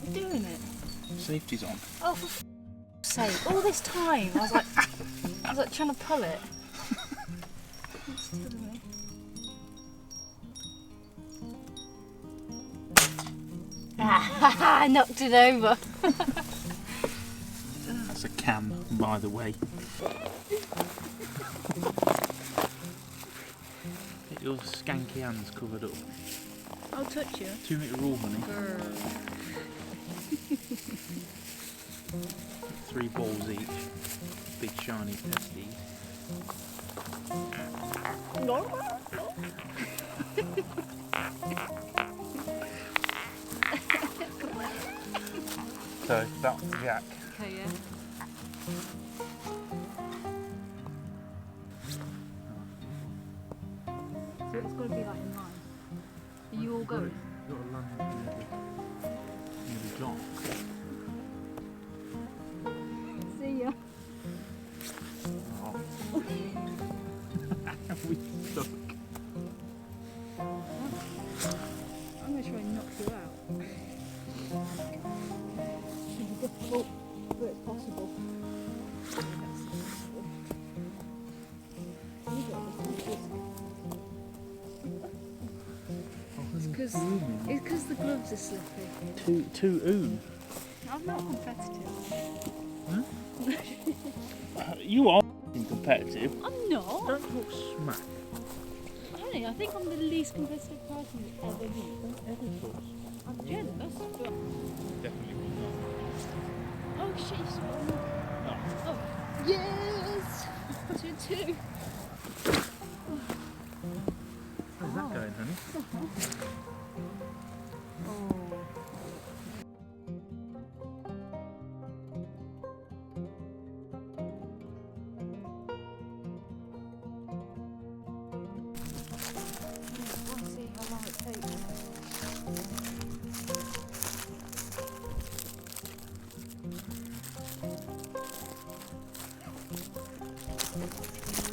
I'm doing it. Safety's on. Oh, for f***'s sake! All this time, I was like trying to pull it. It's killing me. I knocked it over. That's a cam, by the way. Get your skanky hands covered up. I'll touch you. 2 metre rule, honey. 3 balls each. Big shiny testes. So that's Jack. Okay, yeah. So it's got to be like in line. Are you all going? You've got to land near the dock. See ya. Oh. We stuck. I'm going to try and knock you out. It's difficult, but it's possible. It's because the gloves are slippy. Too oon. I'm not competitive. Huh? You are competitive. I'm not. Don't talk smack. Honey, I think I'm the least competitive person you've ever met. Every talk. I'm jealous, but... Definitely will not. Oh shit, you saw it. No. Oh, yes! 2-2. How's that going, honey? Let's see how long it takes.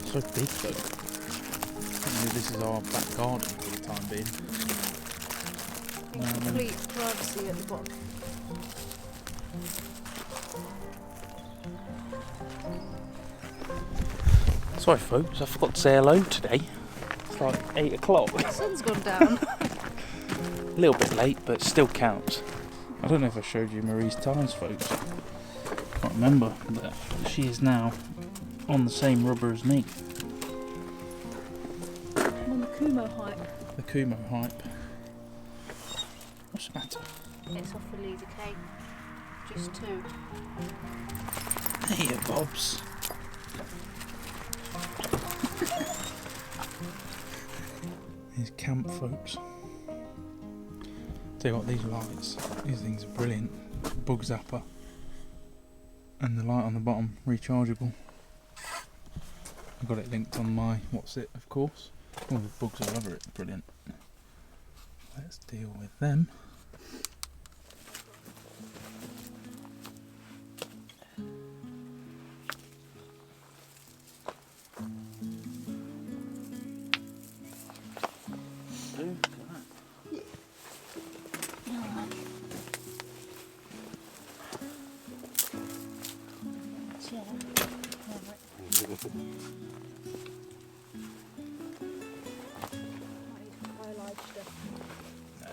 So big though. Maybe this is our back garden for the time being. Complete privacy at the bottom. Sorry folks, I forgot to say hello today. It's like 8 o'clock. The sun's gone down. A little bit late, but still counts. I don't know if I showed you Marie's tyres, folks. Can't remember, but she is now on the same rubber as me. I'm on the Kumo hype. The Kumo hype. What's the matter? It's off the leader cake. Just 2. Hey, Bobs. These camp folks. Tell you what, these lights, these things are brilliant. Bug zapper. And the light on the bottom, rechargeable. I've got it linked on my what's it, of course. All the bugs all over it, brilliant. Let's deal with them.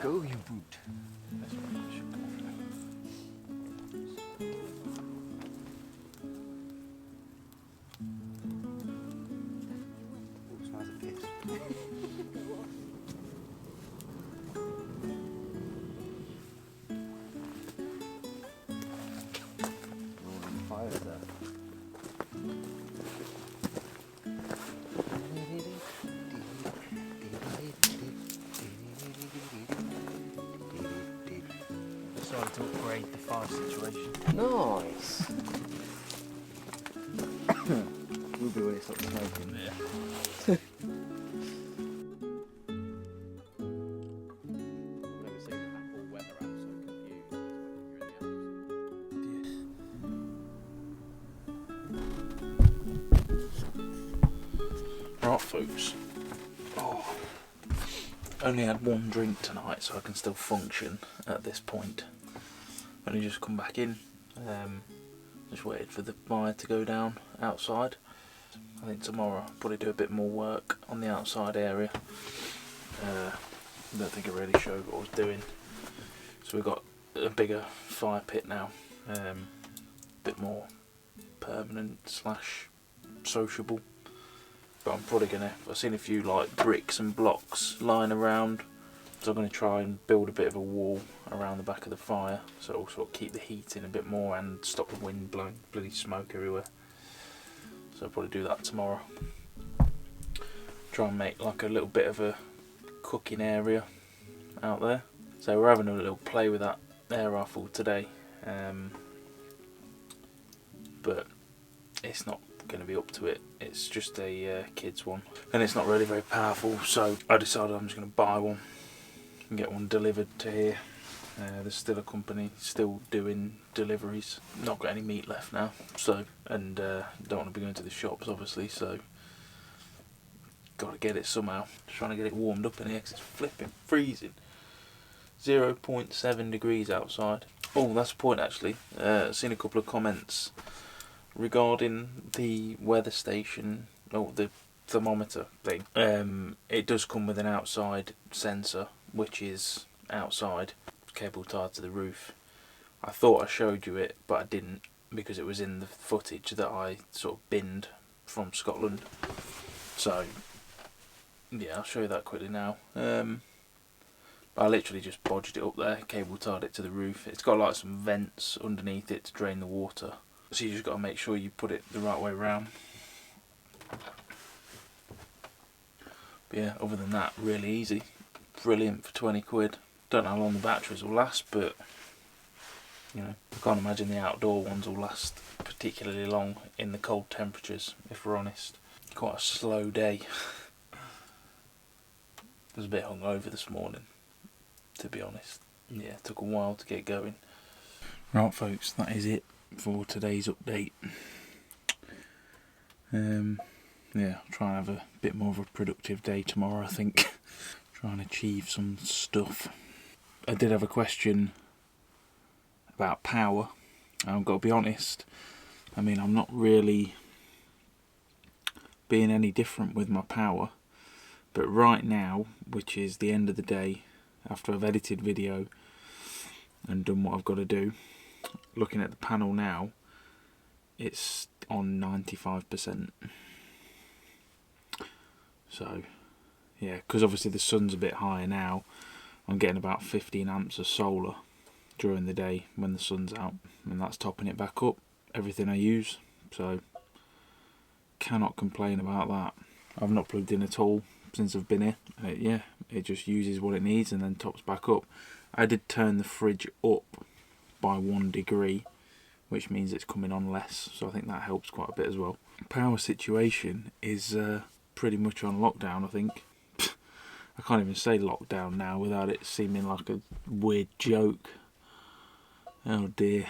Go, you boot. That's what I should go Oh, smells of piss. Rolling fire there. Decided to upgrade the fire situation. Nice. We'll be when it stops smoking. Yeah. I've never seen an Apple weather app so confused as when you're in the Right, folks. Oh, only had one drink tonight, so I can still function at this point. only just come back in. Just waited for the fire to go down outside. I think tomorrow I'll probably do a bit more work on the outside area. I don't think I really showed what I was doing. So we've got a bigger fire pit now, a bit more permanent slash sociable. But I'm probably gonna, I've seen a few like bricks and blocks lying around, so I'm gonna try and build a bit of a wall around the back of the fire, so it'll sort of keep the heat in a bit more and stop the wind blowing bloody smoke everywhere. So I'll probably do that tomorrow. Try and make like a little bit of a cooking area out there. So we're having a little play with that air rifle today, but it's not going to be up to it. It's just a kid's one, and it's not really very powerful, so I decided I'm just going to buy one and get one delivered to here. There's still a company still doing deliveries. Not got any meat left now, so, and don't want to be going to the shops obviously, so got to get it somehow. Just trying to get it warmed up in here because it's flipping freezing. 0.7 degrees outside. Oh, that's a point actually. I've seen a couple of comments regarding the weather station, the thermometer thing. It does come with an outside sensor, which is outside, cable tied to the roof. I thought I showed you it, but I didn't, because it was in the footage that I sort of binned from Scotland. So yeah, I'll show you that quickly now. I literally just bodged it up there, cable tied it to the roof. It's got like some vents underneath it to drain the water. So you just got to make sure you put it the right way around. But yeah, other than that, really easy. Brilliant for 20 quid. Don't know how long the batteries will last, but you know, I can't imagine the outdoor ones will last particularly long in the cold temperatures, if we're honest. Quite a slow day. I was a bit hungover this morning, to be honest. Yeah, it took a while to get going. Right folks, that is it for today's update. Yeah, I'll try and have a bit more of a productive day tomorrow, I think. Try and achieve some stuff. I did have a question about power. I've got to be honest, I mean, I'm not really being any different with my power, but right now, which is the end of the day, after I've edited video and done what I've got to do, looking at the panel now, it's on 95%. So yeah, because obviously the sun's a bit higher now, I'm getting about 15 amps of solar during the day when the sun's out, and that's topping it back up, everything I use, so cannot complain about that. I've not plugged in at all since I've been here. Yeah, it just uses what it needs and then tops back up. I did turn the fridge up by 1 degree, which means it's coming on less, so I think that helps quite a bit as well. Power situation is pretty much on lockdown, I think. I can't even say lockdown now without it seeming like a weird joke. Oh dear.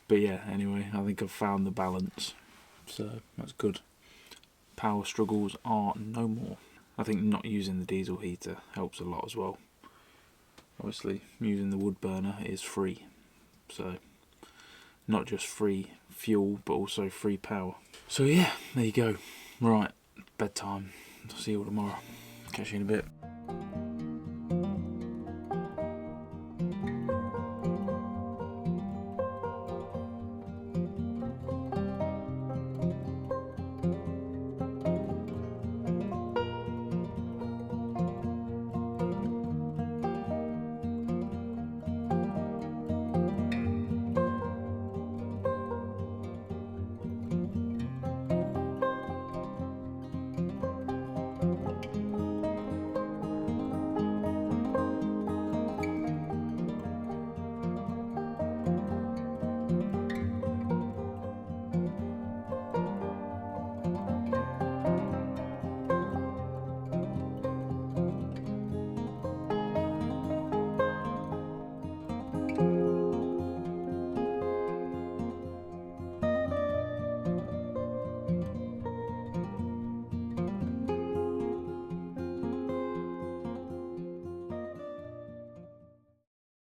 But yeah, anyway, I think I've found the balance, so that's good. Power struggles are no more. I think not using the diesel heater helps a lot as well. Obviously, using the wood burner is free, so not just free fuel, but also free power. So yeah, there you go. Right, bedtime. I'll see you all tomorrow. Catch you in a bit.